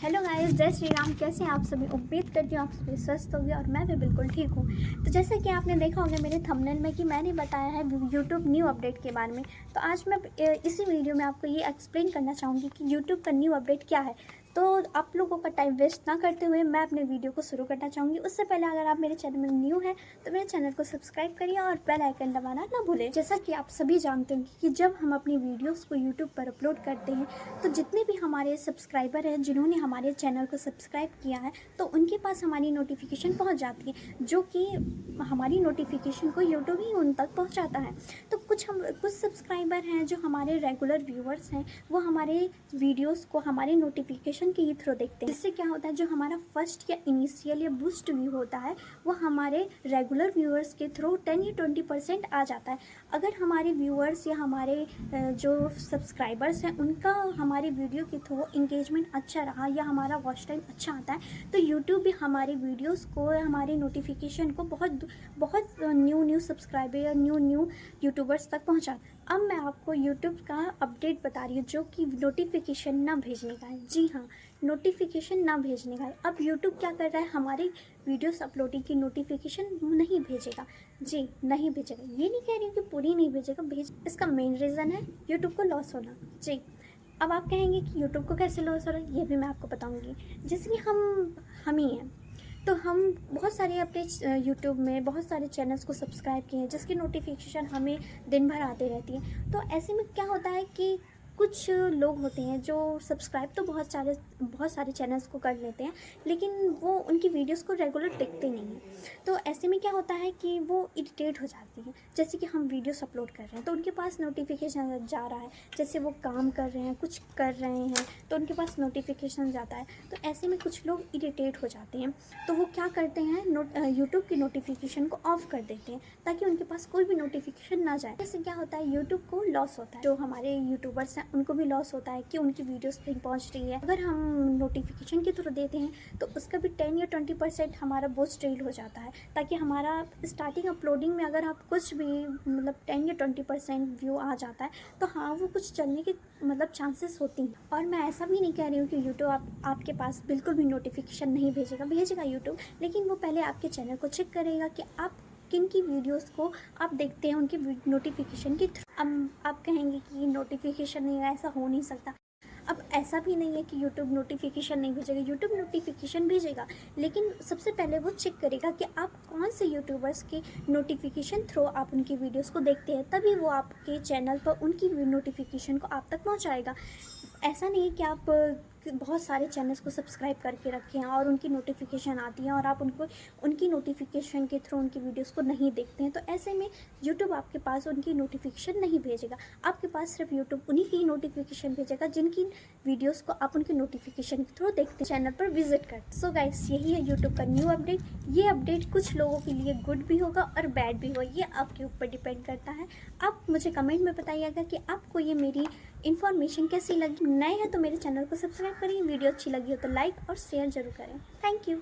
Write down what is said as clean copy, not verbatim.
Hello guys, जय श्री राम। कैसे हैं आप सभी? उम्मीद करती हूँ आप सभी स्वस्थ होंगे और मैं भी बिल्कुल ठीक हूँ। तो जैसा कि आपने देखा होगा मेरे थंबनेल में कि मैंने बताया है यूट्यूब न्यू अपडेट के बारे में। तो आज मैं इसी वीडियो में आपको ये एक्सप्लेन करना चाहूँगी कि यूट्यूब का न्यू अपडेट क्या है। तो आप लोगों का टाइम वेस्ट ना करते हुए मैं अपने वीडियो को शुरू करना चाहूँगी। उससे पहले अगर आप मेरे चैनल में न्यू है तो मेरे चैनल को सब्सक्राइब करिए और बेल आइकन दबाना ना भूलें। जैसा कि आप सभी जानते हैं कि जब हम अपनी वीडियोस को यूट्यूब पर अपलोड करते हैं तो जितने भी हमारे सब्सक्राइबर हैं जिन्होंने हमारे चैनल को सब्सक्राइब किया है तो उनके पास हमारी नोटिफिकेशन पहुंच जाती है, जो कि हमारी नोटिफिकेशन को यूट्यूब ही उन तक पहुंचाता है। तो कुछ सब्सक्राइबर हैं जो हमारे रेगुलर व्यूअर्स हैं, वो हमारे वीडियोस को हमारे नोटिफिकेशन के ही थ्रू देखते हैं। इससे क्या होता है, जो हमारा फर्स्ट या इनिशियल या बूस्ट व्यू होता है वो हमारे रेगुलर व्यूअर्स के थ्रू 10 या 20% आ जाता है। अगर हमारे व्यूअर्स या हमारे जो सब्सक्राइबर्स हैं उनका हमारी वीडियो के थ्रू इंगेजमेंट अच्छा रहा या हमारा वॉच टाइम अच्छा आता है तो यूट्यूब भी हमारे वीडियोस को, हमारे नोटिफिकेशन को बहुत न्यू सब्सक्राइबर या न्यू यूट्यूबर्स तक पहुंचा। अब मैं आपको यूट्यूब का अपडेट बता रही हूँ जो कि नोटिफिकेशन ना भेजने का है। जी हाँ, नोटिफिकेशन ना भेजने का है। अब यूट्यूब क्या कर रहा है, हमारी वीडियोस अपलोडिंग की नोटिफिकेशन नहीं भेजेगा। जी नहीं भेजेगा, ये नहीं कह रही हूँ कि पूरी नहीं भेजेगा, इसका मेन रीज़न है यूट्यूब को लॉस होना। जी, अब आप कहेंगे कि यूट्यूब को कैसे लॉस हो रहा है, ये भी मैं आपको बताऊंगी। जैसे कि हम ही हैं तो हम बहुत सारे अपने यूट्यूब में बहुत सारे चैनल्स को सब्सक्राइब किए हैं जिसकी नोटिफिकेशन हमें दिन भर आती रहती है। तो ऐसे में क्या होता है कि कुछ लोग होते हैं जो सब्सक्राइब तो बहुत सारे चैनल्स को कर लेते हैं, लेकिन वो उनकी वीडियोस को रेगुलर देखते नहीं हैं। तो ऐसे में क्या होता है कि वो इरिटेट हो जाती हैं। जैसे कि हम वीडियोस अपलोड कर रहे हैं तो उनके पास नोटिफिकेशन जा रहा है, जैसे वो काम कर रहे हैं, कुछ कर रहे हैं तो उनके पास नोटिफिकेशन जाता है। तो ऐसे में कुछ लोग इरिटेट हो जाते हैं, तो वो क्या करते हैं, यूट्यूब की नोटिफिकेशन को ऑफ कर देते हैं ताकि उनके पास कोई भी नोटिफिकेशन ना जाए। इससे क्या होता है, यूट्यूब को लॉस होता है। जो हमारे यूट्यूबर्स हैं उनको भी लॉस होता है कि उनकी वीडियोस नहीं पहुंच रही है। अगर हम नोटिफिकेशन के थ्रू देते हैं तो उसका भी 10 या 20% हमारा बूस्ट रील हो जाता है, ताकि हमारा स्टार्टिंग अपलोडिंग में अगर आप कुछ भी 10 या 20% व्यू आ जाता है तो हाँ, वो कुछ चलने की चांसेस होती हैं। और मैं ऐसा भी नहीं कह रही हूँ कि यूट्यूब आपके पास बिल्कुल भी नोटिफिकेशन नहीं भेजेगा यूट्यूब, लेकिन वो पहले आपके चैनल को चेक करेगा कि आप किन की वीडियोस को आप देखते हैं उनकी नोटिफिकेशन के थ्रू। अब आप कहेंगे कि नोटिफिकेशन नहीं है, ऐसा हो नहीं सकता। अब ऐसा भी नहीं है कि यूट्यूब नोटिफिकेशन नहीं भेजेगा, यूट्यूब नोटिफिकेशन भेजेगा, लेकिन सबसे पहले वो चेक करेगा कि आप कौन से यूट्यूबर्स के नोटिफिकेशन थ्रू आप उनकी वीडियोस को देखते हैं, तभी वो आपके चैनल पर उनकी नोटिफिकेशन को आप तक पहुंचाएगा। ऐसा नहीं है कि आप बहुत सारे चैनल्स को सब्सक्राइब करके रखे हैं और उनकी नोटिफिकेशन आती है और आप उनकी नोटिफिकेशन के थ्रू उनकी वीडियोस को नहीं देखते हैं। तो ऐसे में यूट्यूब आपके पास उनकी नोटिफिकेशन नहीं भेजेगा, आपके पास सिर्फ यूट्यूब उन्हीं की नोटिफिकेशन भेजेगा जिनकी वीडियोस को आप उनके नोटिफिकेशन के थ्रू देखते हैं, चैनल पर विजिट करते। सो गाइस, यही है यूट्यूब का न्यू अपडेट। ये अपडेट कुछ लोगों के लिए गुड भी होगा और बैड भी होगा, ये आपके ऊपर डिपेंड करता है। आप मुझे कमेंट में बताइएगा कि आपको ये मेरी इन्फॉर्मेशन कैसी लगी। नए हैं तो मेरे चैनल को सब्सक्राइब करिए, वीडियो अच्छी लगी हो तो लाइक और शेयर जरूर करें। Thank you.